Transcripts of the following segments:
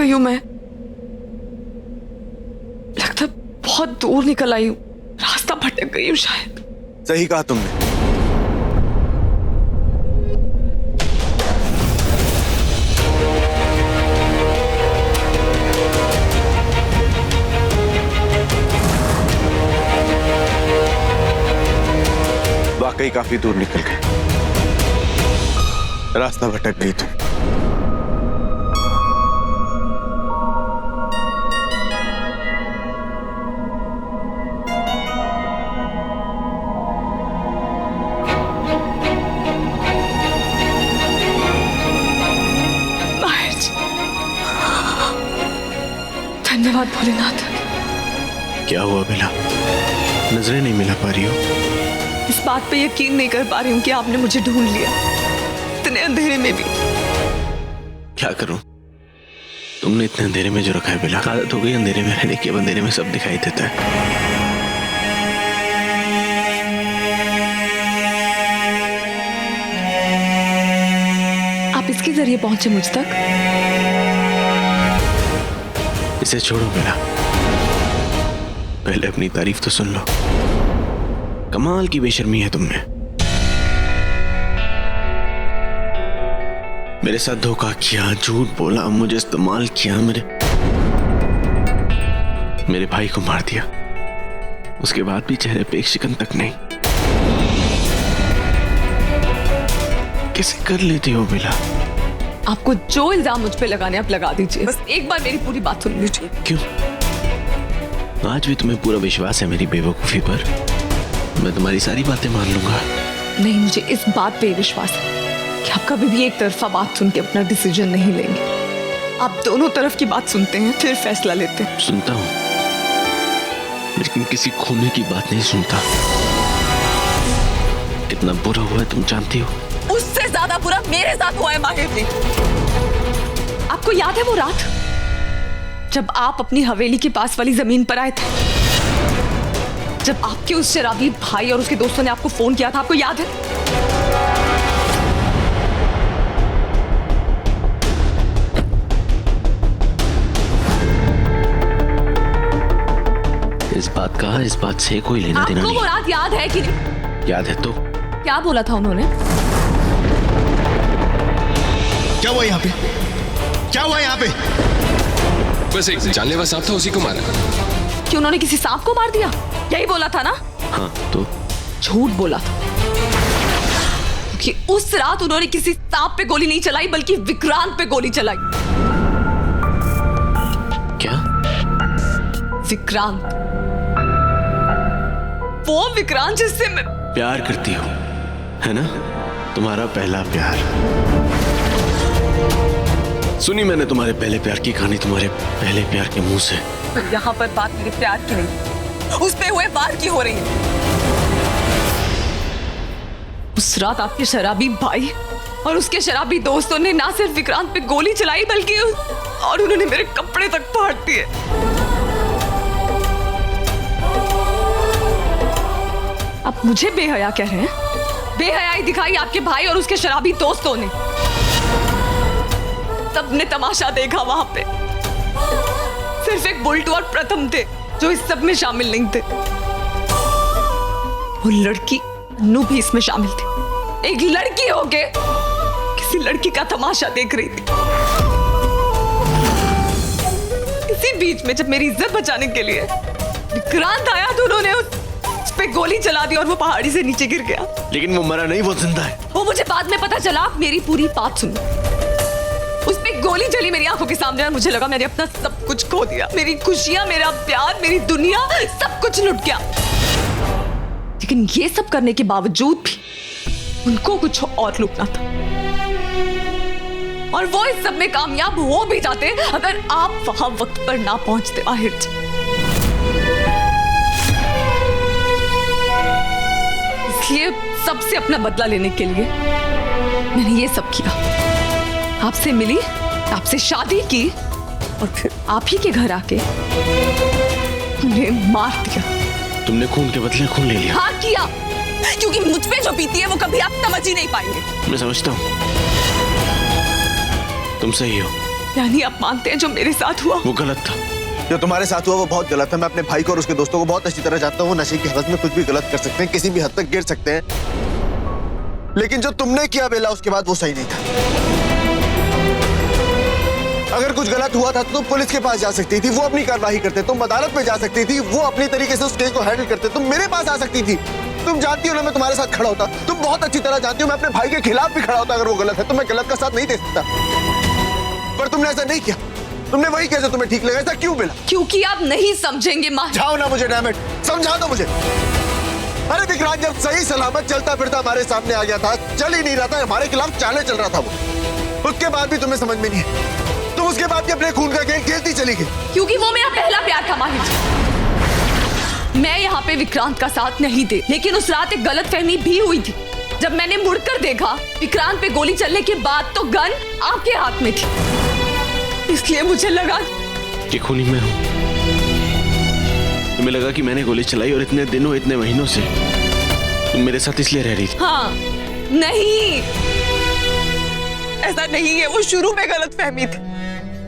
गई हूं मैं। लगता बहुत दूर निकल आई हूं, रास्ता भटक गई हूं शायद। सही कहा तुमने। वाकई काफी दूर निकल गए, रास्ता भटक गई तुम। धन्यवाद भोलेनाथ। क्या हुआ बेला, नजरें नहीं मिला पा रही हो? इस बात पे यकीन नहीं कर पा रही हूँ कि आपने मुझे ढूंढ लिया, इतने अंधेरे में भी। क्या करूं, तुमने इतने अंधेरे में जो रखा है बेला। आदत हो गई अंधेरे में रहने की, अब अंधेरे में सब दिखाई देता है। आप इसके जरिए पहुंचे मुझ तक? इसे छोड़ो बेला, पहले अपनी तारीफ तो सुन लो। कमाल की बेशर्मी है तुमने। मेरे साथ धोखा किया, झूठ बोला, मुझे इस्तेमाल किया, मेरे भाई को मार दिया। उसके बाद भी चेहरे पे एक शिकन तक नहीं। कैसे कर लेती हो बेला? आपको जो इल्जाम मुझ पे लगाने आप लगा दीजिए, बस एक बार मेरी पूरी बात सुन लीजिए। क्यों? आज भी तुम्हें पूरा विश्वास है मेरी बेवकूफी पर? मैं तुम्हारी सारी बातें मान लूंगा। नहीं, मुझे इस बात पे विश्वास है कि आप कभी भी एक तरफा बात सुन के अपना डिसीजन नहीं लेंगे। आप दोनों तरफ की बात सुनते हैं, फिर फैसला लेते हैं। सुनता हूं, लेकिन किसी खोने की बात नहीं सुनता। कितना बुरा हुआ है तुम जानती हो? उससे ज्यादा बुरा मेरे साथ हुआ है माहिर जी। आपको याद है वो रात जब आप अपनी हवेली के पास वाली जमीन पर आए थे, जब आपके उस शराबी भाई और उसके दोस्तों ने आपको फोन किया था? आपको याद है? इस बात से कोई लेना देना नहीं। आपको वो रात याद है कि नहीं? याद है तो क्या बोला था उन्होंने? क्या हुआ यहाँ पे? क्या हुआ यहाँ पे? बस एक जानलेवा सांप था, उसी को मारा। कि उन्होंने किसी सांप को मार दिया, यही बोला था ना? हाँ तो झूठ बोला था, कि उस रात उन्होंने किसी सांप पे गोली नहीं चलाई बल्कि विक्रांत पे गोली चलाई। क्या? विक्रांत, वो विक्रांत जिससे मैं प्यार करती हो, है ना? तुम्हारा पहला प्यार। सुनी मैंने तुम्हारे पहले प्यार की कहानी तुम्हारे पहले प्यार के मुंह से। यहाँ पर बात मेरे प्यार की नहीं, उस पे हुए वार की हो रही है। उस रात आपके शराबी भाई और उसके शराबी दोस्तों ने ना सिर्फ विक्रांत पे गोली चलाई बल्कि और उन्होंने मेरे कपड़े तक फाड़ दिए। आप मुझे बेहया कह रहे हैं? बेहयाई दिखाई आपके भाई और उसके शराबी दोस्तों ने। सबने तमाशा देखा वहां पे। सिर्फ एक बुल्टू और प्रथम थे जो इस सब में शामिल नहीं थे। वो लड़की अनु भी इसमें शामिल थी। एक लड़की होके किसी लड़की का तमाशा देख रही थी। इसी बीच में जब मेरी इज्जत बचाने के लिए विक्रांत आया तो उन्होंने उस पे गोली चला दी और वो पहाड़ी से नीचे गिर गया। लेकिन वो मरा नहीं, वो जिंदा है। वो मुझे बाद में पता चला। आप मेरी पूरी बात सुनो। उस पे गोली चली मेरी आंखों के सामने और मुझे लगा मैंने अपना सब कुछ खो दिया। मेरी खुशियां, मेरा प्यार, मेरी दुनिया, सब कुछ लुट गया। लेकिन ये सब करने के बावजूद भी उनको कुछ और लुटना था और वो इस सब में कामयाब हो भी जाते अगर आप वहां वक्त पर ना पहुंचते माहिर जी। इसलिए सबसे अपना बदला लेने के लिए मैंने ये सब किया। आपसे मिली, आपसे शादी की और फिर आप ही के घर आके उन्हें मार दिया। तुमने खून के बदले खून ले लिया। हाँ किया, क्योंकि मुझ पे जो बीती है वो कभी आप समझ ही नहीं पाएंगे। मैं समझता हूँ, तुम सही हो। यानी आप मानते हैं जो मेरे साथ हुआ वो गलत था। जो तुम्हारे साथ हुआ वो बहुत गलत है। मैं अपने भाई को और उसके दोस्तों को बहुत अच्छी तरह जानता हूँ। वो नशे की हालत में कुछ भी गलत कर सकते हैं, किसी भी हद तक गिर सकते हैं, लेकिन जो तुमने किया बेला उसके बाद वो सही नहीं था। अगर कुछ गलत हुआ था तो तुम पुलिस के पास जा सकती थी, वो अपनी कार्रवाई करते, तुम अदालत में जा सकती थी, वो अपनी तरीके से उस केस को हैंडल करते, तुम मेरे पास आ सकती थी। तुम जानती हो ना मैं तुम्हारे साथ खड़ा होता, तुम बहुत अच्छी तरह जानती हो मैं अपने भाई के खिलाफ भी खड़ा होता अगर वो गलत है तो मैं गलत का साथ नहीं दे सकता, पर तुमने ऐसा नहीं किया। तुमने वही किया जो तुम्हें ठीक लगा। ऐसा क्यों बेला? क्योंकि आप नहीं समझेंगे माहिर। जाओ ना मुझे, डैम इट, समझा दो मुझे। अरे विक्रांत जब सही सलामत चलता फिरता हमारे सामने आ गया था, चल ही नहीं रहा था, हमारे खिलाफ चाले चल रहा था वो, उसके बाद भी तुम्हें समझ में नहीं है। तुम उसके बाद भी अपने खून का खेल खेलती चली गई। क्योंकि वो मेरा पहला प्यार था माहिर। मैं यहाँ पे विक्रांत का साथ नहीं दे, लेकिन उस रात एक गलतफहमी भी हुई थी। जब मैंने मुड़कर देखा विक्रांत पे गोली चलने के बाद तो गन आपके हाथ में थी, इसलिए मुझे लगा कि खूनी मैं हूं। तुम्हें लगा कि मैंने गोली चलाई और इतने दिनों इतने महीनों से तुम मेरे साथ इसलिए रह रही थी। हाँ, नहीं, ऐसा नहीं है। वो शुरू में गलतफहमी थी,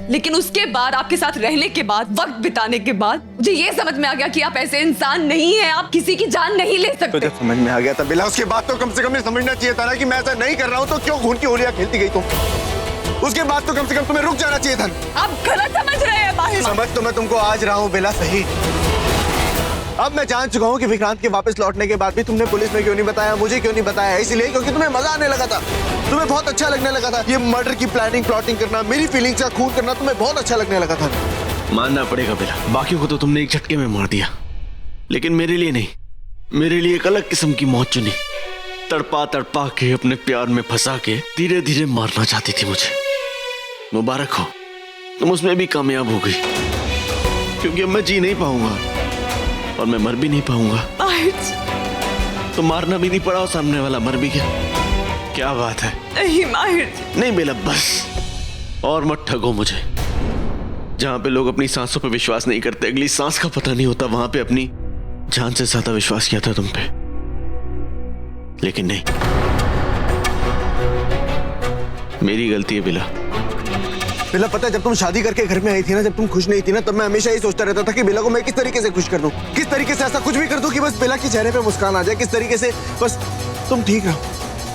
लेकिन उसके बाद आपके साथ रहने के बाद, वक्त बिताने के बाद मुझे ये समझ में आ गया कि आप ऐसे इंसान नहीं हैं, आप किसी की जान नहीं ले सकते। तो जब समझ में आ गया था बेला, उसके बाद तो कम से कम ये समझना चाहिए था ना कि मैं ऐसा नहीं कर रहा हूँ, तो क्यों खून की होलियां खेलती गई तुम? उसके बाद तो कम से कम तुम्हें रुक जाना चाहिए था। आप गलत समझ रहे हैं माहिर। समझ तो मैं तुमको आज रहा हूँ बेला, सही। अब मैं जान चुका हूँ कि विक्रांत के वापस लौटने के बाद भी तुमने पुलिस में क्यों नहीं बताया, मुझे क्यों नहीं बताया। इसलिए क्योंकि तुम्हें मजा आने लगा था, तुम्हें बहुत अच्छा लगने लगा था। ये मर्डर की प्लानिंग प्लॉटिंग करना, मेरी फीलिंग्स का खून करना तुम्हें बहुत अच्छा लगने लगा था। मानना पड़ेगा बेला, बाकियों को तो तुमने एक झटके में मार दिया, लेकिन मेरे लिए नहीं। मेरे लिए एक अलग किस्म की मौत चुनी। तड़पा तड़पा के अपने प्यार में फंसा के धीरे धीरे मारना चाहती थी मुझे। मुबारक हो, तुम उसमें भी कामयाब हो गई, क्योंकि अब मैं जी नहीं पाऊंगा और मैं मर भी नहीं पाऊंगा। तो मारना भी नहीं पड़ा और सामने वाला मर भी गया। क्या बात है। नहीं माहिर, नहीं बेला, बस और मत ठगो मुझे। जहां पे लोग अपनी सांसों पे विश्वास नहीं करते, अगली सांस का पता नहीं होता, वहां पे अपनी जान से ज्यादा विश्वास किया था तुम पे, लेकिन नहीं, मेरी गलती है बेला। बेला पता है जब तुम शादी करके घर में आई थी ना, जब तुम खुश नहीं थी ना, तब मैं हमेशा यही सोचता रहता था कि बेला को मैं किस तरीके से खुश कर दूं, किस तरीके से ऐसा कुछ भी कर दूं कि बस बेला के चेहरे पे मुस्कान आ जाए, किस तरीके से बस तुम ठीक रहो।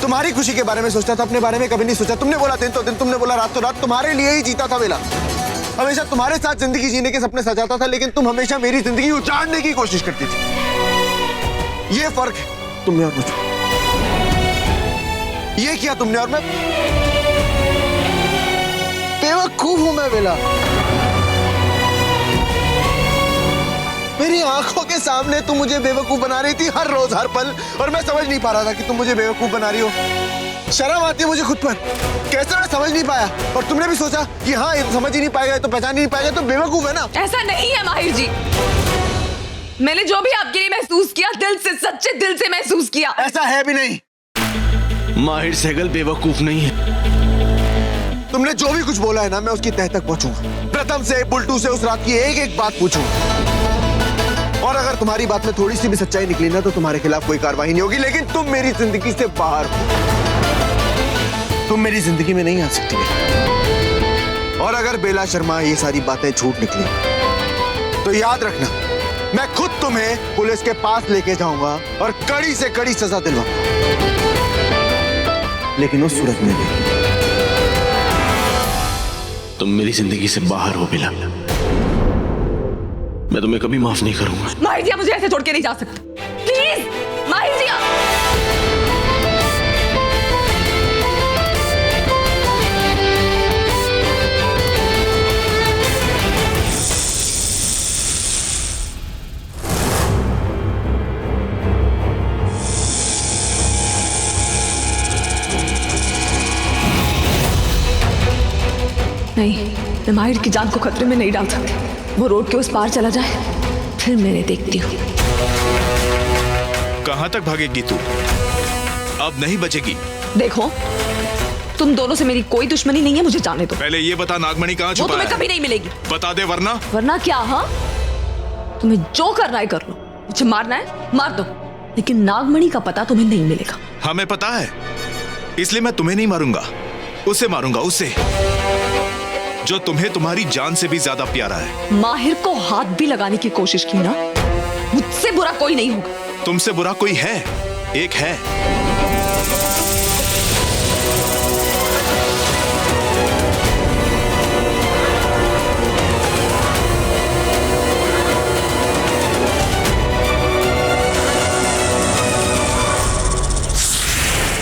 तुम्हारी खुशी के बारे में सोचता था, अपने बारे में कभी नहीं सोचा। तुमने बोला दिन तो दिन, तुमने बोला रात तो रात, तुम्हारे लिए ही जीता था बेला। हमेशा तुम्हारे साथ जिंदगी जीने के सपने सजाता था, लेकिन तुम हमेशा मेरी जिंदगी उजाड़ने की कोशिश करती थी। ये फर्क है तुमने और मुझे। ये किया तुमने और मैं बेवकूफ हूं मैं बेला। मेरी आंखों के सामने तुम मुझे बेवकूफ बना रही थी हर रोज हर पल, और मैं समझ नहीं पा रहा था कि तुम मुझे बेवकूफ बना रही हो। शर्म आती है मुझे खुद पर, कैसे मैं समझ नहीं पाया। और तुमने भी सोचा कि हाँ ये समझ ही नहीं पाएगा, तो पहचान ही नहीं पाएगा, तो बेवकूफ है ना। ऐसा नहीं है माहिर जी। मैंने जो भी आपके लिए महसूस किया, दिल से, सच्चे दिल से महसूस किया। ऐसा है भी नहीं। माहिर सहगल बेवकूफ नहीं है। तुमने जो भी कुछ बोला है ना, मैं उसकी तह तक पहुंचूंगा। प्रथम से, बुल्टू से, उस रात की एक एक बात पूछूंगा, और अगर तुम्हारी बात में थोड़ी सी भी सच्चाई निकली ना, तो तुम्हारे खिलाफ कोई कार्रवाई नहीं होगी। लेकिन तुम मेरी जिंदगी से बाहर हो, तुम मेरी जिंदगी में नहीं आ सकती। और अगर बेला शर्मा ये सारी बातें झूठ निकली तो याद रखना, मैं खुद तुम्हें पुलिस के पास लेके जाऊंगा और कड़ी से कड़ी सजा दिलवाऊंगा, लेकिन उस सूरत में भी तुम मेरी जिंदगी से बाहर हो बेला, मैं तुम्हें कभी माफ नहीं करूंगा। माहिर जी, आप मुझे ऐसे छोड़ के नहीं जा सकते, प्लीज माहिर जी। नहीं, मैं माहिर की जान को खतरे में नहीं डाल सकती। वो रोड के उस पार चला जाए, फिर मैंने देखती हूँ। कहां तक भागेगी तू? अब नहीं बचेगी। देखो, तुम दोनों से मेरी कोई दुश्मनी नहीं है, मुझे जाने दो। पहले ये बता नागमणि कहां वो छुपा तुम्हें है? कभी नहीं मिलेगी। बता दे वरना। वरना क्या? हाँ, तुम्हें जो करना है कर लो, मुझे मारना है मार दो, लेकिन नागमणि का पता तुम्हें नहीं मिलेगा। हमें पता है, इसलिए मैं तुम्हें नहीं मारूंगा, उसे मारूंगा, उसे जो तुम्हें तुम्हारी जान से भी ज्यादा प्यारा है। माहिर को हाथ भी लगाने की कोशिश की ना, मुझसे बुरा कोई नहीं होगा। तुमसे बुरा कोई है, एक है।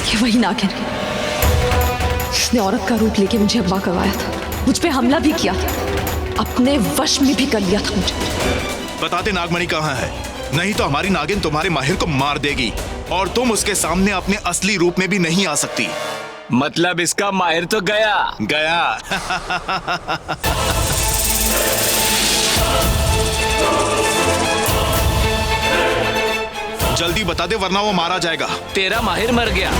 ये वही नागिन है जिसने औरत का रूप लेके मुझे अगवा करवाया था, मुझ पे हमला भी किया था, अपने वश में भी कर लिया था मुझे। बताते नागमणि कहाँ है, नहीं तो हमारी नागिन तुम्हारे माहिर को मार देगी और तुम उसके सामने अपने असली रूप में भी नहीं आ सकती। मतलब इसका माहिर तो गया गया। जल्दी बता दे वरना वो मारा जाएगा। तेरा माहिर मर गया।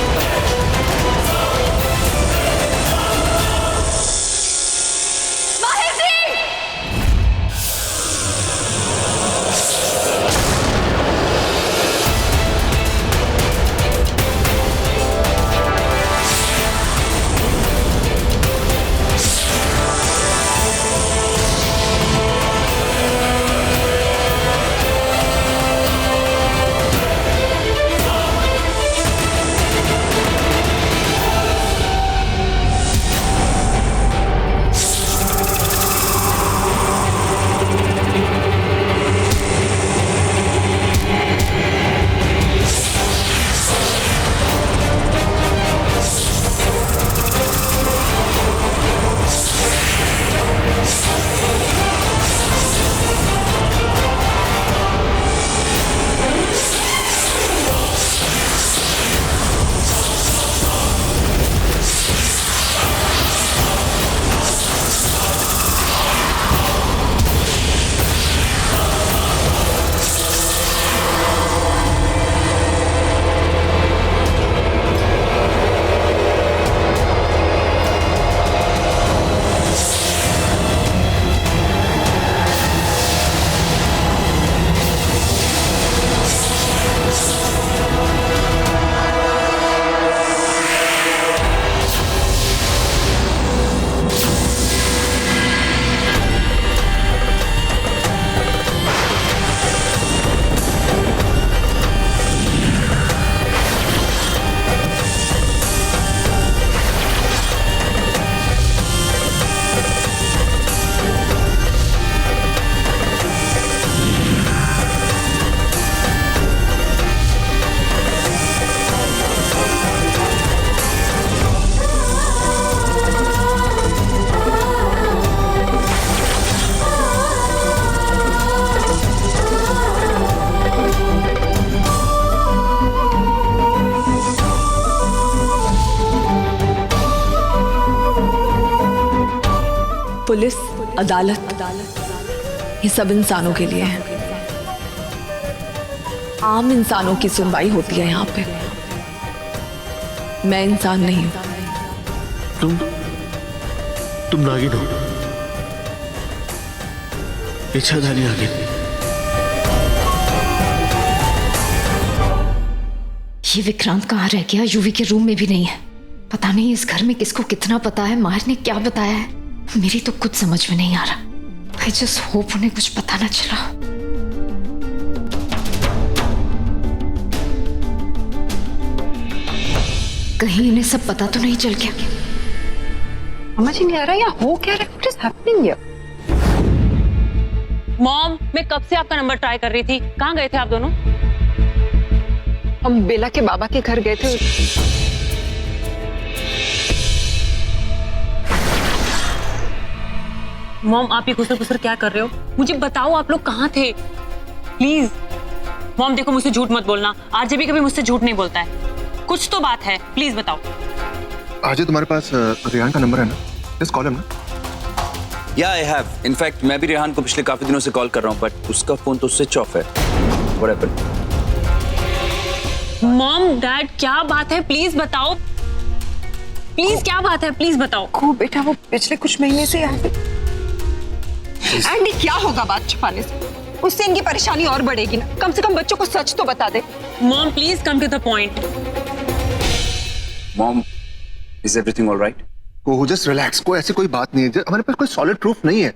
माहिर जी! पुलिस, अदालत, ये सब इंसानों के लिए है। आम इंसानों की सुनवाई होती है यहाँ पे। मैं इंसान नहीं हूं। तुम नागिन हो, इच्छाधारी नागिन। ये विक्रांत कहाँ रह गया? यूवी के रूम में भी नहीं है। पता नहीं इस घर में किसको कितना पता है। माहिर ने क्या बताया है, मेरी तो कुछ समझ में नहीं आ रहा। आई जस्ट होप उन्हें कुछ पता ना चला। कहीं इन्हें सब पता तो नहीं चल गया। समझ ही नहीं आ रहा या हो क्या रहा है? What is happening here? Mom, मैं कब से आपका नंबर ट्राई कर रही थी। कहाँ गए थे आप दोनों? हम बेला के बाबा के घर गए थे। मॉम, आप ये घुसर क्या कर रहे हो? मुझे बताओ आप लोग कहाँ थे प्लीज। मॉम देखो, मुझसे झूठ मत बोलना। आरजे भी कभी मुझसे झूठ नहीं बोलता है। कुछ तो बात है, प्लीज बताओ। आरजे तुम्हारे पास रेहान का नंबर है ना? जस्ट कॉल हिम ना। या आई हैव। इनफैक्ट मैं भी रेहान को पिछले काफी दिनों से कॉल कर रहा हूँ, बट उसका फोन तो स्विच ऑफ है। What happened? मॉम, डैड, क्या बात है? प्लीज बताओ। प्लीज क्या बात है? प्लीज बताओ। को बेटा वो पिछले कुछ महीने से यहाँ पे। एंडी, क्या होगा बात छुपाने से? उससे इनकी परेशानी और बढ़ेगी ना। कम से कम बच्चों को सच तो बता दे। Mom please come to the point. Mom, is everything all right? को जस्ट रिलैक्स, कोई ऐसी कोई बात नहीं है, हमारे पास कोई सॉलिड प्रूफ नहीं है,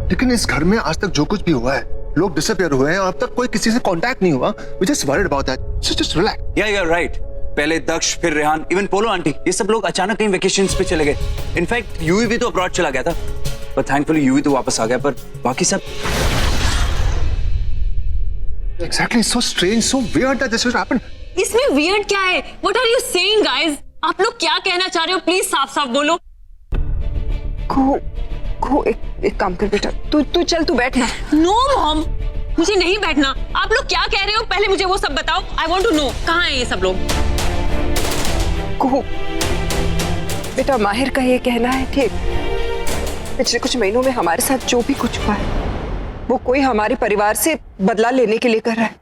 लेकिन इस घर में आज तक जो कुछ भी हुआ है, लोग डिसअपियर हुए हैं और अब तक कोई किसी से कांटेक्ट नहीं हुआ। We just worried about that, so just relax. Yeah you are right. पहले दक्ष, फिर रेहान, इवन पोलो आंटी, ये सब लोग अचानक कहीं वेकेशंस पे चले गए। इनफैक्ट यूवी भी तो अब्रॉड चला गया था, पर थैंकफुली यूवी तो वापस आ गया, पर बाकी सब Exactly, so strange, so weird that this has happened. इसमें वियर्ड क्या है? What are you saying, guys? आप लोग क्या कहना चाह रहे हो? प्लीज साफ साफ बोलो। को एक काम कर बेटा, तू चल, तू बैठ ना। नो मॉम, मुझे नहीं बैठना। आप लोग क्या कह रहे हो? पहले मुझे वो सब बताओ। आई वॉन्ट टू नो, कहाँ है ये सब लोग? को बेटा, माहिर का ये कहना है कि पिछले कुछ महीनों में हमारे साथ जो भी कुछ हुआ है, वो कोई हमारे परिवार से बदला लेने के लिए कर रहा है,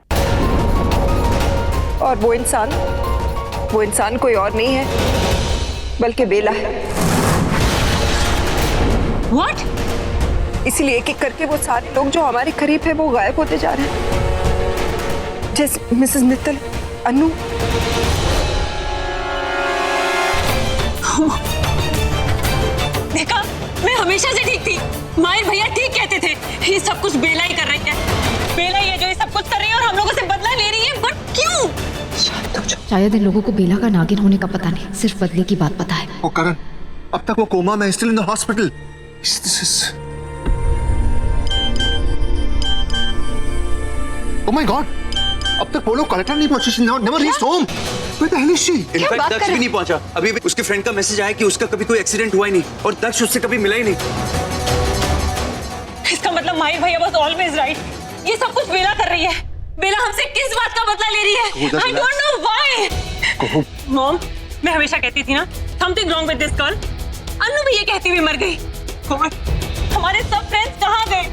और वो इंसान कोई और नहीं है बल्कि बेला है। What? इसीलिए एक एक करके वो सारे लोग जो हमारे करीब है वो गायब होते जा रहे हैं, जैसे मिसेस मित्तल, अनु। देखा, मैं हमेशा से ठीक थी। माहिर भैया ठीक कहते थे, ये सब कुछ बेला ही कर रही है। बेला ही है जो ये सब कुछ कर रही है और हम लोगों से बदला ले रही है। बट क्यों? शायद इन लोगों को बेला का नागिन होने का पता नहीं, सिर्फ बदले की बात पता है। ओ करण, अब तक वो कोमा में, still in the hospital. Oh my God! अब तक पोलो कलेक्टर नहीं पहुंची, she never reached home. Where the hell is she? In fact Daksh भी नहीं पहुंचा। अभी भी उसके फ्रेंड का मैसेज आया कि उसका कभी कोई एक्सीडेंट हुआ ही नहीं, और दक्ष उससे कभी मिला ही नहीं। इसका मतलब माहिर भैया was always right. ये सब कुछ बेला कर रही है। बेला हमसे किस बात का बदला ले रही है? I don't know why. Mom, मैं हमेशा कहती थी ना, something wrong with this girl. Annu भी ये कहती हुई मर गई। God, हमारे सब फ्रेंड्स कहाँ गए?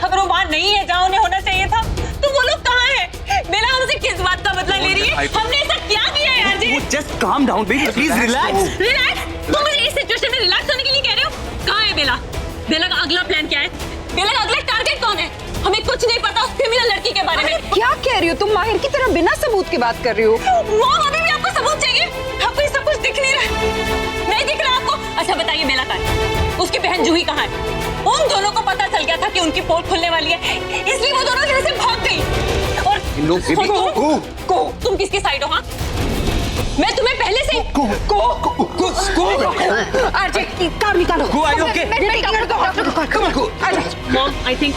अगर वो वहाँ नहीं है जहाँ उन्हें होना चाहिए था, तो वो लोग कहाँ हैं? बेला हमसे किस बात का बदला ले रही है? हमने ऐसा क्या किया है यार जी? Just calm down, baby. Please relax. Relax? तुम मुझे इस सिचुएशन में रिलैक्स होने के लिए कह रहे हो? कहाँ है बेला? बेला का अगला प्लान क्या है? बेला का अगला टारगेट कौन है? हमें कुछ नहीं पता उस क्रिमिनल लड़की के बारे में। क्या कह रही हो तुम? माहिर की तरह बिना सबूत की बात कर रही हो। मॉम, अभी भी आपको सबूत चाहिए? आपको ये सब कुछ दिख नहीं रहा? नहीं दिख रहा आपको? अच्छा बताइए, बेला कहाँ है? उसकी बहन जूही कहाँ है? उन दोनों को पता चल गया था कि उनकी पोल खुलने वाली है, इसलिए वो दोनों यहाँ से भाग गई। और तुम किसकी साइड हो? हाँ, मैं तुम्हें पहले से आरजे, कार निकालो। Mom, I think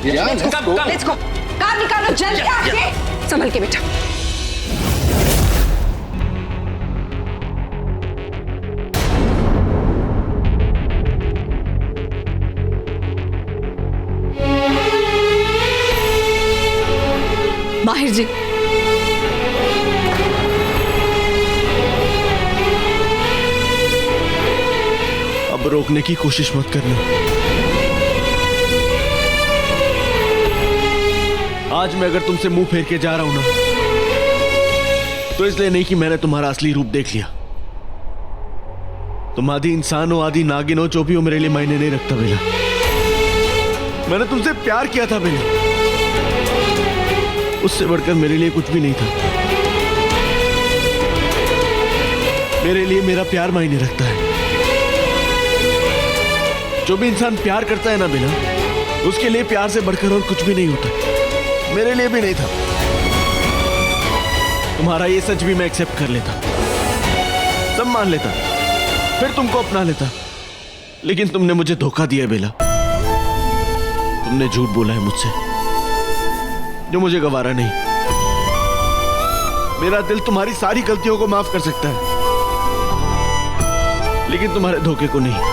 let's go. Car निकालो जल्दी, आरजे। संभल के बेटा। माहिर जी, अब रोकने की कोशिश मत करना। आज मैं अगर तुमसे मुंह फेर के जा रहा हूं ना, तो इसलिए नहीं कि मैंने तुम्हारा असली रूप देख लिया। तुम आधी इंसान हो, आधी नागिन हो, जो भी हो, मेरे लिए मायने नहीं रखता बेला। मैंने तुमसे प्यार किया था बेला, उससे बढ़कर मेरे लिए कुछ भी नहीं था। मेरे लिए मेरा प्यार मायने रखता है। जो भी इंसान प्यार करता है ना बेला, उसके लिए प्यार से बढ़कर और कुछ भी नहीं होता। मेरे लिए भी नहीं था। तुम्हारा ये सच भी मैं एक्सेप्ट कर लेता, सब मान लेता, फिर तुमको अपना लेता। लेकिन तुमने मुझे धोखा दिया बेला। तुमने झूठ बोला है मुझसे, जो मुझे गवारा नहीं। मेरा दिल तुम्हारी सारी गलतियों को माफ कर सकता है, लेकिन तुम्हारे धोखे को नहीं।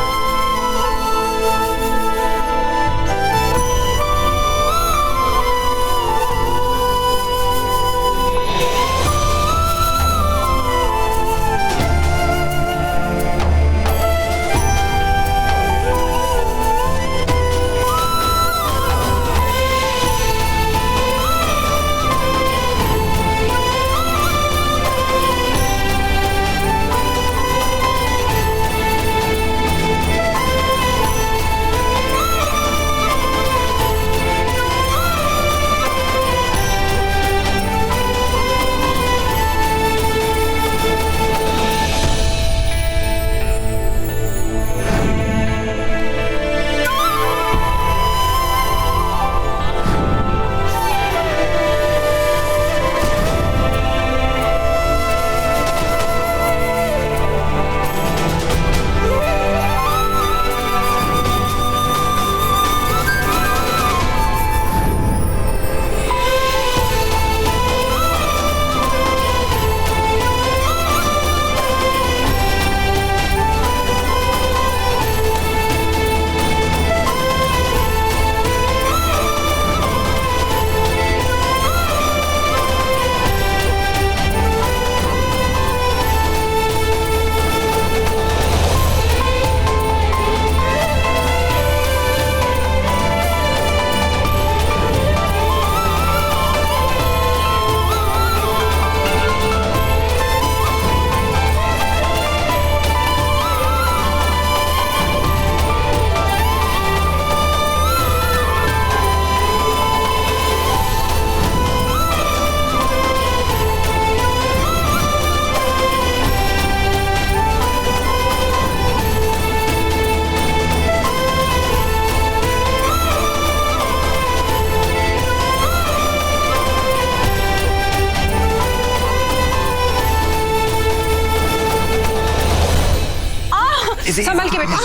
संभल के बेटा।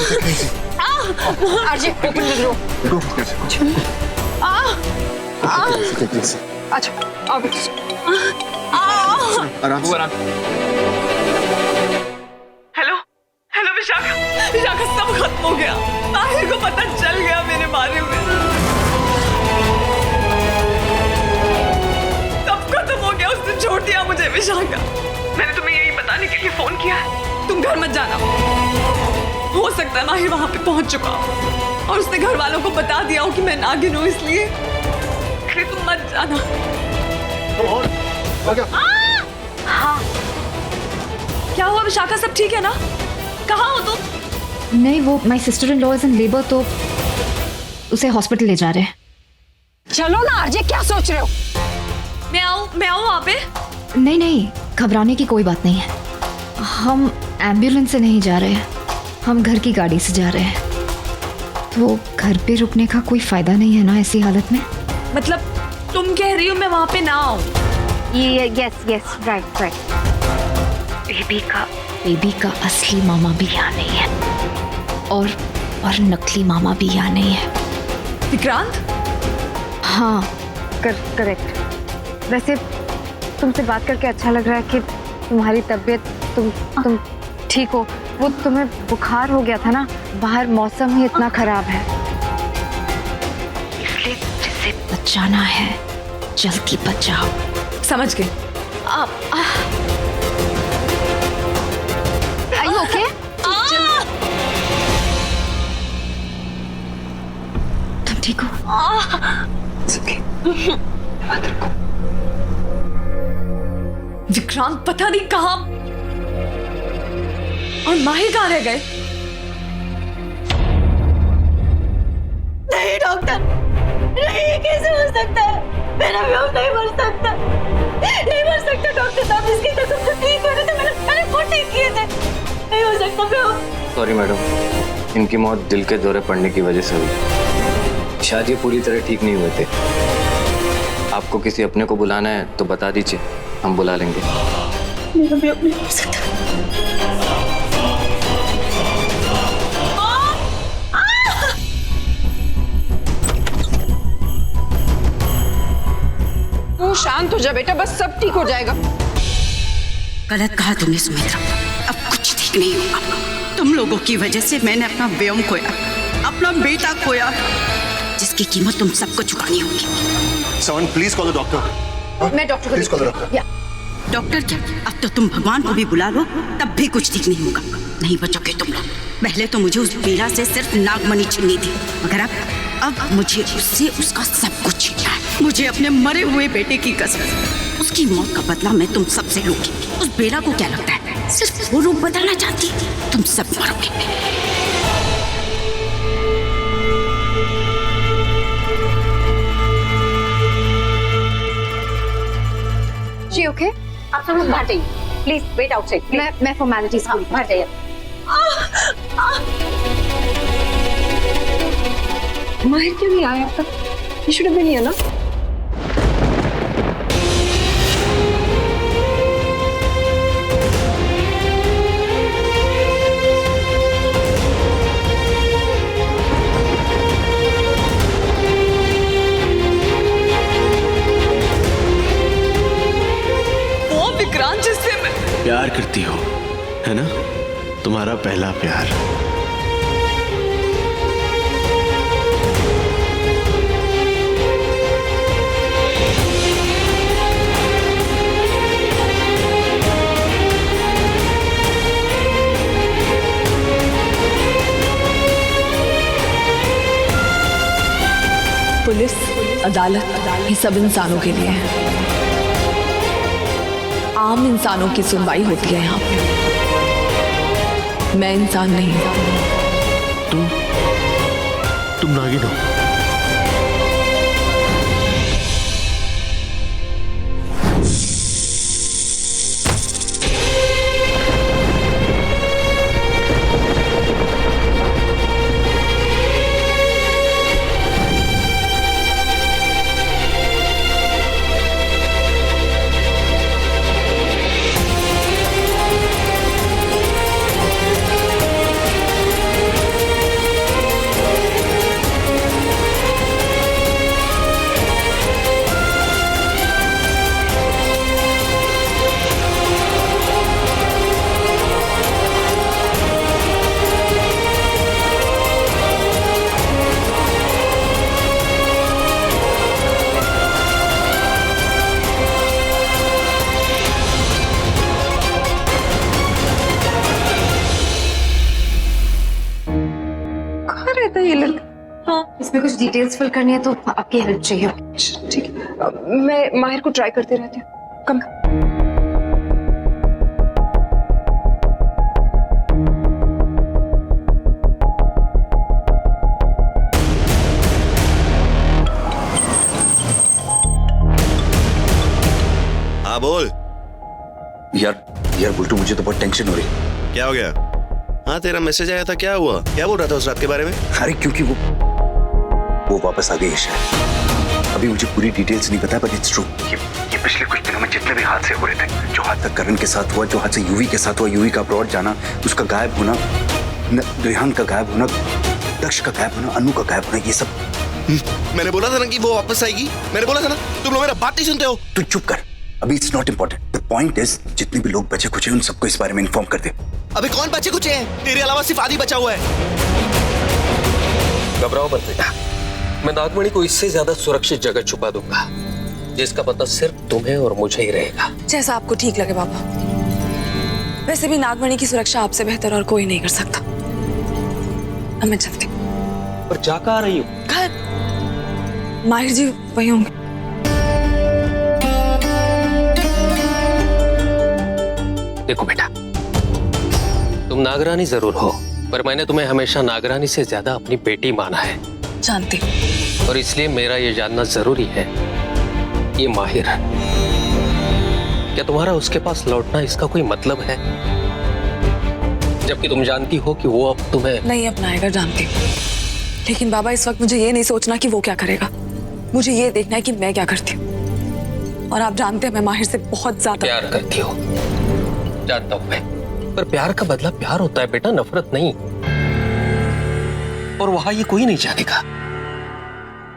RJ open the door. अच्छा आओ बेटा। आराम से। हेलो हेलो विशाखा, विशाखा सब खत्म हो गया। माहिर को पता चल गया मेरे बारे में। सब खत्म हो गया, उसने छोड़ दिया मुझे। विशाखा, मैंने तुम्हें यही बताने के लिए फोन किया है, तुम घर मत जाना। हो सकता है माहिर वहां पे पहुंच चुका हो और उसने घर वालों को बता दिया हो कि मैं नागिन हूं, इसलिए तुम मत जाना। हाँ, क्या हुआ विशाखा, सब ठीक है ना? कहाँ हो तुम? नहीं, वो my sister in law is in labour, तो उसे हॉस्पिटल ले जा रहे हैं। चलो ना आरजे, क्या सोच रहे हो? मैं आऊँ वहाँ पे? नहीं नहीं, घबराने की कोई बात नहीं है। हम एम्बुलेंस से नहीं जा रहे हैं, हम घर की गाड़ी से जा रहे हैं। तो घर पे रुकने का कोई फायदा नहीं है ना ऐसी हालत में। मतलब तुम कह रही हो मैं वहाँ पे ना आऊँ? Yes yes, right right. Baby का असली मामा भी यहाँ नहीं है और नकली मामा भी यहाँ नहीं है। विक्रांत? हाँ करेक्ट। वैसे तुमसे बात करके अच्छा लग रहा है कि तुम्हारी तबीयत, तुम ठीक हो। वो तुम्हें बुखार हो गया था ना, बाहर मौसम ही इतना खराब है, इसलिए जिसे बचाना है जल्दी बचाओ। समझ गए। Are you okay? तुम ठीक हो? विक्रांत पता नहीं कहाँ, और माहिर कहाँ रह गए? नहीं डॉक्टर, नहीं, कैसे हो सकता है? मेरा बेटा नहीं मर सकता, नहीं मर सकता डॉक्टर साहब। इसकी कसम से ठीक हो रहे थे, मैंने खुद ठीक किए थे। नहीं हो सकता बेटा। सॉरी मैडम, इनकी मौत दिल के दौरे पड़ने की वजह से हुई। शायद ये पूरी तरह ठीक नहीं हुए थे। आपको किसी अपने को बुलाना है तो बता दीजिए, हम बुला लेंगे। मेरा बेटा नहीं मर सकता। शांत हो जा बेटा, बस सब ठीक हो जाएगा। गलत कहा तुमने सुमित्रा, अब कुछ ठीक नहीं होगा। तुम लोगों की वजह से मैंने अपना व्योम खोया, अपना बेटा खोया, जिसकी कीमत तुम सबको चुकानी होगी। सवन प्लीज कॉल द डॉक्टर। मैं डॉक्टर को please call the doctor. Doctor क्या, अब तो तुम भगवान को भी बुला लो, तब भी कुछ ठीक नहीं होगा। नहीं बचोगे तुम लोग। पहले तो मुझे उस बेला से सिर्फ नागमणि छीननी थी, मगर अब मुझे उससे उसका सब कुछ छीनना है। मुझे अपने मरे हुए बेटे की कसम, उसकी मौत का बदला मैं तुम सबसे लूंगी। उस बेला को क्या लगता है सिर्फ वो रूप बदलना चाहती, तुम सब मरोगे। जी ओके, आप सब लोग बाहर जाइए, प्लीज वेट आउटसाइड। मैं फॉर्मेलिटीज पूरी बाहर जाइए। माहिर क्यों नहीं आया अब तक? ये शुड हैव बीन हियर ना। वो विक्रांत जिससे मैं प्यार करती हो, है ना? तुम्हारा पहला प्यार। पुलिस, अदालत, ये सब इंसानों के लिए है। आम इंसानों की सुनवाई होती है यहाँ पे। मैं इंसान नहीं हूँ। तुम नागिन हो। कुछ डिटेल्स फिल करनी है तो आपकी हेल्प चाहिए। ठीक है, मैं माहिर को ट्राई करती रहती हूँ। कम हाँ बोल। यार बुल्टू, मुझे तो बहुत टेंशन हो रही है। क्या हो गया? हाँ तेरा मैसेज आया था, क्या हुआ? क्या बोल रहा था उस रात के बारे में? अरे क्योंकि वो वापस आ गई है शायद। अभी मुझे पूरी डिटेल्स नहीं पता, बट इट्स ट्रू। ये पिछले कुछ दिनों में जितने भी हादसे हो रहे थे, जो हादसा करण के साथ हुआ, जो हादसा यूवी के साथ हुआ, यूवी का अब्रॉड जाना, उसका गायब होना, रेहान का गायब होना, दक्ष का गायब होना, अनु का गायब होना, ये सब। मैंने बोला था ना कि वो वापस आएगी। मैंने बोला था ना, तुम लोग मेरा बात नहीं सुनते हो। तू चुप कर, अभी it's not important. The point is, जितने भी लोग बचे कुछ हैं उन सबको इस बारे में इन्फॉर्म कर दे। अभी कौन बचे कुछ हैं? तेरे अलावा सिर्फ आदि बचा हुआ है। घबराओ मत बेटा, मैं नागमणि को इससे ज्यादा सुरक्षित जगह छुपा दूंगा, जिसका पता सिर्फ तुम्हें और मुझे ही रहेगा। जैसा आपको ठीक लगे बाबा। वैसे भी नागमणि की सुरक्षा आपसे बेहतर और कोई नहीं कर सकता। अब मैं चलती हूँ। पर जा कहाँ रही हो? घर। माहिर जी वही होंगे। देखो बेटा, तुम नागरानी जरूर हो, पर मैंने तुम्हें हमेशा नागरानी से ज्यादा अपनी बेटी माना है। जानती। और इसलिए मेरा ये जानना जरूरी है, ये माहिर, क्या तुम्हारा उसके पास लौटना इसका कोई मतलब है? जबकि तुम जानती हो कि वो अब तुम्हें नहीं अपनाएगा, जानती हूँ। लेकिन बाबा, इस वक्त मुझे ये नहीं सोचना कि वो क्या करेगा। मुझे ये देखना है कि मैं क्या करती हूँ। और आप जानते हैं मैं माहिर से बहुत ज्यादा प्यार करती हो। जानता हूं मैं, पर प्यार का बदला प्यार होता है बेटा, नफरत नहीं। और वहां ये कोई नहीं जानेगा।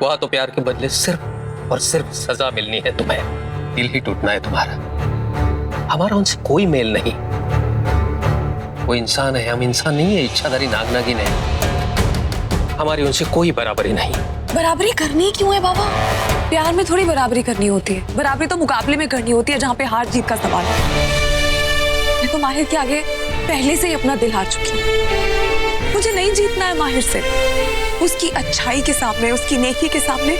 वहां तो प्यार के बदले सिर्फ और सिर्फ सजा मिलनी है तुम्हें। दिल ही टूटना है तुम्हारा। हमारा उनसे कोई मेल नहीं। वो इंसान है, हम इंसान नहीं है। इच्छाधारी नाग-नागिन है। हमारी उनसे कोई बराबरी नहीं। बराबरी करनी क्यों है बाबा? प्यार में थोड़ी बराबरी करनी होती है। बराबरी तो मुकाबले में करनी होती है, जहाँ पे हार जीत का सवाल है। मैं तो माहिर के आगे पहले से ही अपना दिल हार चुकी हूँ। मुझे नहीं जीतना है माहिर से। उसकी अच्छाई के सामने, उसकी नेकी के सामने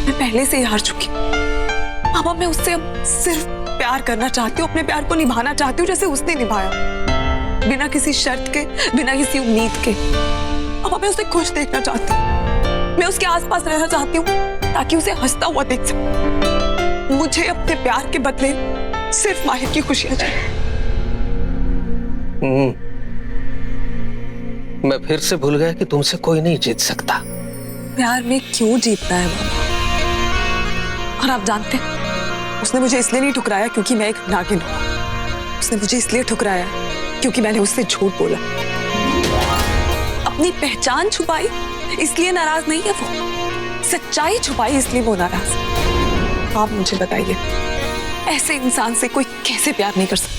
मैं पहले से ही हार चुकी हूँ। अब मैं उससे अब सिर्फ प्यार करना चाहती हूँ, अपने प्यार को निभाना चाहती हूँ जैसे उसने निभाया, बिना किसी शर्त के, बिना किसी उम्मीद के। अब मैं उसे खुश देखना चाहती हूँ। मैं उसके आसपास रहना चाहती हूँ ताकि उसे हंसता हुआ देख सकूं। मुझे अपने प्यार के बदले सिर्फ माहिर की खुशियां चाहिए। मैं फिर से भूल गया कि तुमसे कोई नहीं जीत सकता। प्यार में क्यों जीतना है बाबा? और आप जानते हैं, उसने मुझे इसलिए नहीं ठुकराया क्योंकि मैं एक नागिन हूं। उसने मुझे इसलिए ठुकराया क्योंकि मैंने उससे झूठ बोला। अपनी पहचान छुपाई इसलिए नाराज नहीं है वो। सच्चाई छुपाई इसलिए वो नाराज। आप मुझे बताइए, ऐसे इंसान से कोई कैसे प्यार नहीं कर सकता?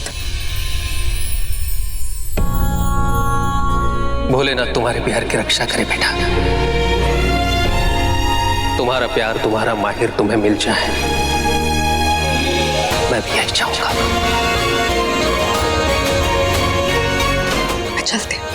भोलेनाथ तुम्हारे प्यार की रक्षा करे बेटा। तुम्हारा प्यार, तुम्हारा माहिर तुम्हें मिल जाए, मैं भी यही चाहूंगा। मैं चलती हूँ।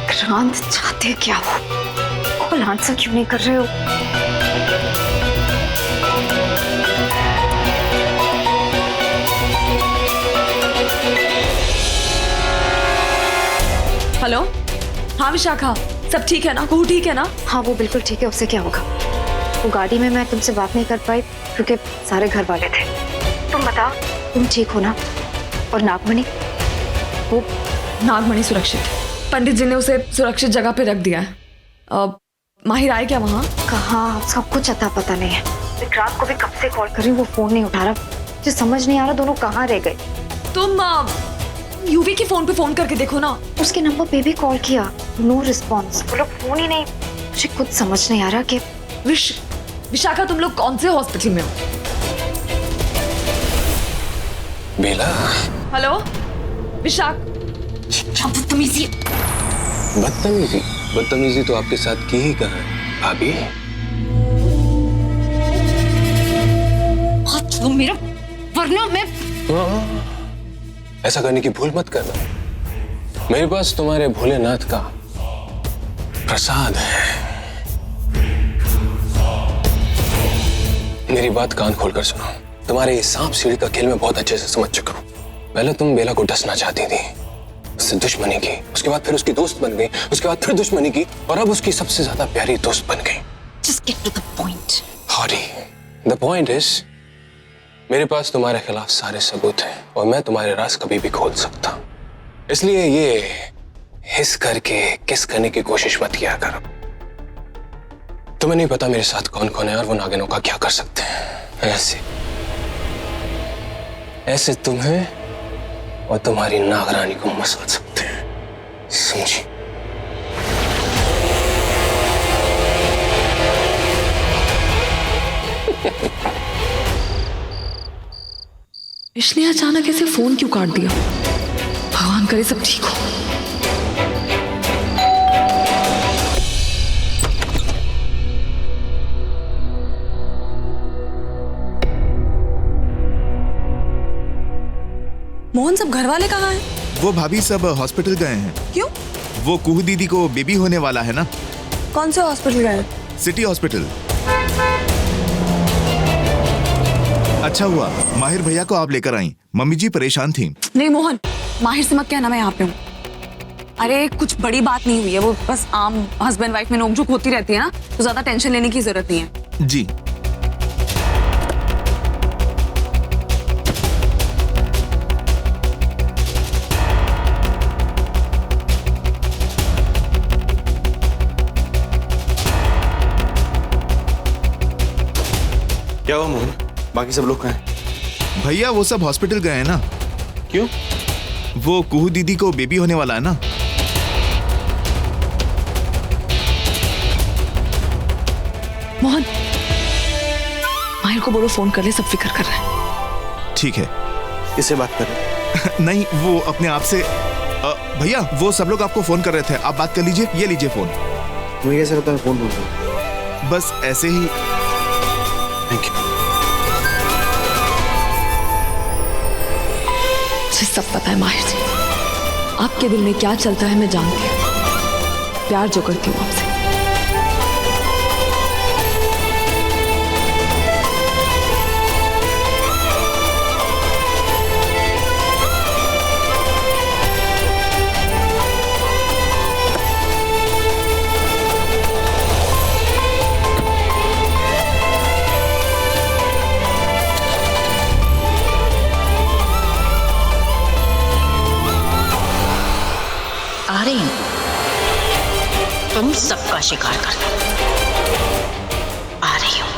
विक्रांत चाहते क्या हो? कॉल आंसर क्यों नहीं कर रहे हो? हेलो, हाँ विशाखा, सब ठीक है ना? कुहू ठीक है ना? हाँ वो बिल्कुल ठीक है। उससे क्या होगा? वो गाड़ी में मैं तुमसे बात नहीं कर पाई क्योंकि सारे घर वाले थे। तुम बताओ, तुम ठीक हो ना? और नागमणि? वो नागमणि सुरक्षित है। पंडित जी ने उसे सुरक्षित जगह पे रख दिया है। माहिर आए क्या वहाँ? कहाँ, सब कुछ अता पता नहीं है। विक्रांत को भी कब से कॉल कर रही हूँ, वो फोन नहीं उठा रहा। मुझे समझ नहीं आ रहा दोनों कहाँ रह गए। तुम यूवी के फोन पे फोन करके देखो ना। उसके नंबर पे भी कॉल किया, नो रिस्पॉन्स। वो लोग फोन ही नहीं। मुझे खुद समझ नहीं आ रहा कि विशाखा तुम लोग कौन से हॉस्पिटल में हो? बेला। हेलो विशाख। बदतमीजी। बदतमीजी तो आपके साथ की ही कहाँ है भाभी? दो मेरा, वरना मैं। ऐसा करने की भूल मत करना। मेरे पास तुम्हारे भोलेनाथ का प्रसाद है। मेरी बात कान खोलकर सुनो। तुम्हारे सांप सीढ़ी का खेल मैं बहुत अच्छे से समझ चुका हूँ। पहले तुम बेला को डसना चाहती थी, उससे दुश्मनी की, उसके बाद फिर उसकी दोस्त बन गई, उसके बाद फिर दुश्मनी की, और अब उसकी सबसे ज्यादा प्यारी दोस्त बन गई। Just get to the point. हॉरी, द पॉइंट इज मेरे पास तुम्हारे खिलाफ सारे सबूत हैं और मैं तुम्हारे राज कभी भी खोल सकता हूं। इसलिए ये हिस करके किस करने की कोशिश मत किया करो। तुम्हें नहीं पता मेरे साथ कौन कौन है और वो नागिनों का क्या कर सकते हैं। ऐसे तुम्हें और तुम्हारी नागरानी को मसल सकते हैं, समझी? इसने अचानक ऐसे फोन क्यों काट दिया? भगवान करे सब ठीक हो। मोहन, सब घर वाले कहाँ हैं? वो भाभी सब हॉस्पिटल गए हैं। क्यों? वो कुहू दीदी को बेबी होने वाला है ना। कौन से हॉस्पिटल गए? City hospital. अच्छा हुआ माहिर भैया को आप लेकर आई, मम्मी जी परेशान थी। नहीं मोहन, माहिर से मत कहना मैं यहाँ पे हूँ। अरे कुछ बड़ी बात नहीं हुई है, वो बस आम हस्बैंड वाइफ में नोकझोंक होती रहती है ना, तो ज्यादा टेंशन लेने की जरूरत नहीं है। जी। क्या हुआ मोहन? बाकी सब लोग कहाँ हैं? भैया वो सब हॉस्पिटल गए हैं ना। क्यों? वो कुहू दीदी को बेबी होने वाला है ना। मोहन, माहिर को बोलो फोन कर ले, सब फिक्र कर रहे हैं। ठीक है। किससे बात कर रहे हैं? नहीं, वो अपने आप से। भैया वो सब लोग आपको फोन कर रहे थे, आप बात कर लीजिए। ये लीजिए फोन। तुम्हें कैसे पता मैं फोन बोल रहा हूँ? बस ऐसे ही। Thank you. मुझे सब पता है माहिर जी, आपके दिल में क्या चलता है मैं जानती हूँ। प्यार जो करती हूँ आपसे। आ रही हूँ, तुम सबका शिकार करना। आ रही हूँ।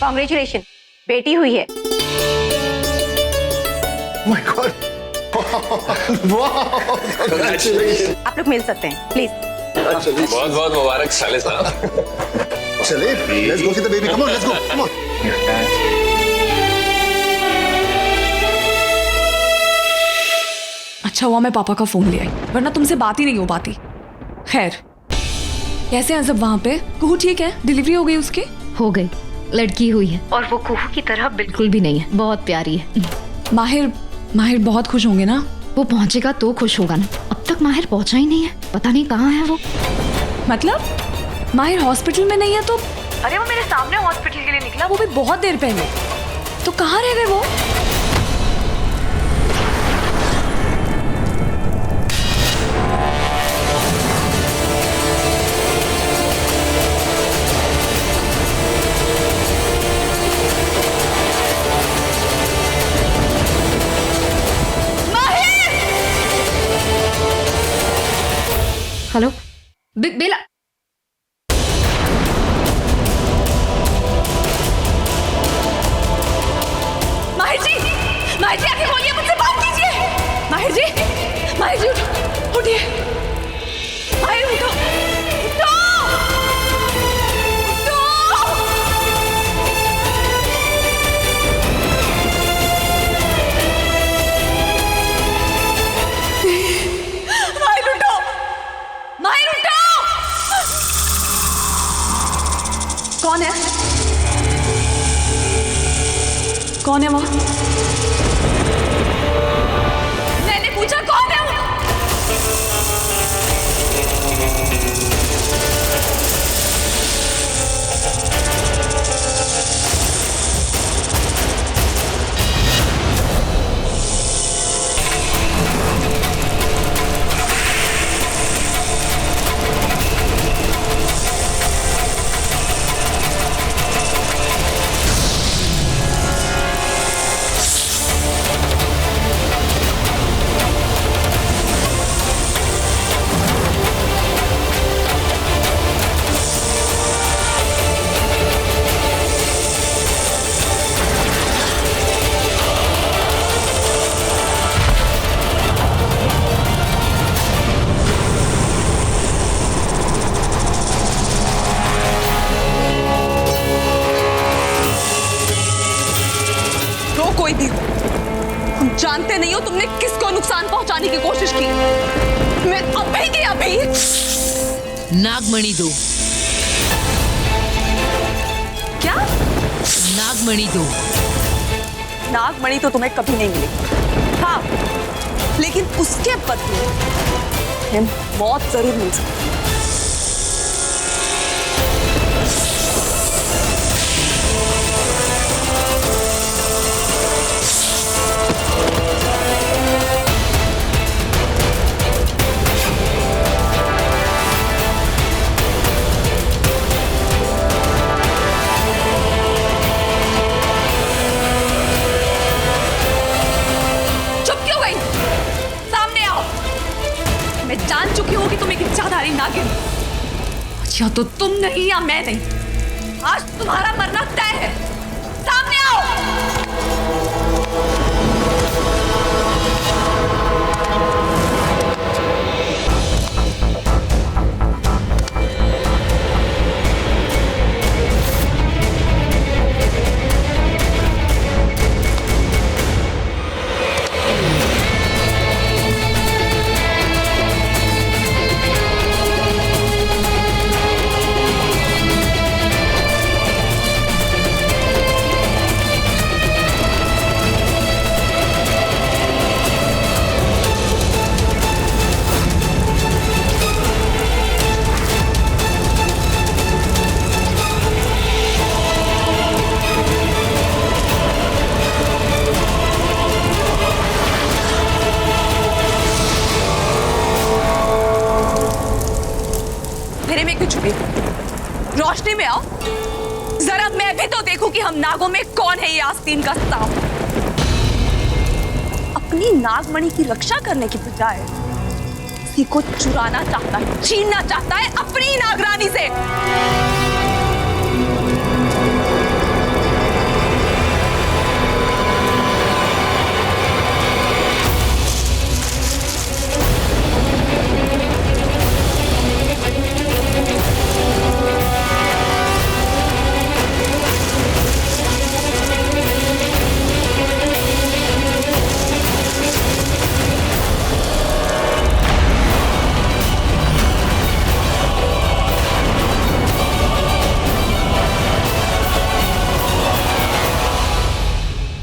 कांग्रेचुलेशन, बेटी हुई है। माय गॉड, वाह, कांग्रेचुलेशन। आप लोग मिल सकते हैं प्लीज। बहुत बहुत मुबारक साले साहब। चले, let's go see the baby, come on, let's go, come on. अच्छा हुआ मैं पापा का फोन ले आई, वरना तुमसे बात ही नहीं हो पाती। खैर, कैसे हैं सब वहाँ पे? कुहू ठीक है? डिलीवरी हो गई उसकी? हो गई, लड़की हुई है और वो कुहू की तरह बिल्कुल भी नहीं है, बहुत प्यारी है। माहिर बहुत खुश होंगे ना? वो पहुंचेगा तो खुश होगा ना। अब तक माहिर पहुंचा ही नहीं है, पता नहीं कहाँ है वो। मतलब माहिर हॉस्पिटल में नहीं है तो? अरे वो मेरे सामने हॉस्पिटल के लिए निकला, वो भी बहुत देर पहले। तो कहाँ रह गए वो? हेलो बेला। माहिर जी आके बोलिए, मुझसे बात कीजिए। माहिर जी उठिए। माहिर उठो। कौन है? कौन है वो? मैंने पूछा कौन है वो? तुम जानते नहीं हो तुमने किसको नुकसान पहुंचाने की कोशिश की। मैं अभी नागमणि दो। क्या? नागमणि दो। नागमणि तो तुम्हें कभी नहीं मिलेगी। हाँ, लेकिन उसके बदले में मौत जरूर मिल सकती है। जान चुकी हो कि तुम एक इच्छाधारी नागिन, या तो तुम नहीं या मैं नहीं। आज तुम्हारा मरना तय है। सामने आओ। रोशनी में आओ जरा, मैं भी तो देखूं कि हम नागों में कौन है ये आस्तीन का सांप। अपनी नागमणि की रक्षा करने की बजाय किसी को चुराना चाहता है, छीनना चाहता है अपनी नागरानी से।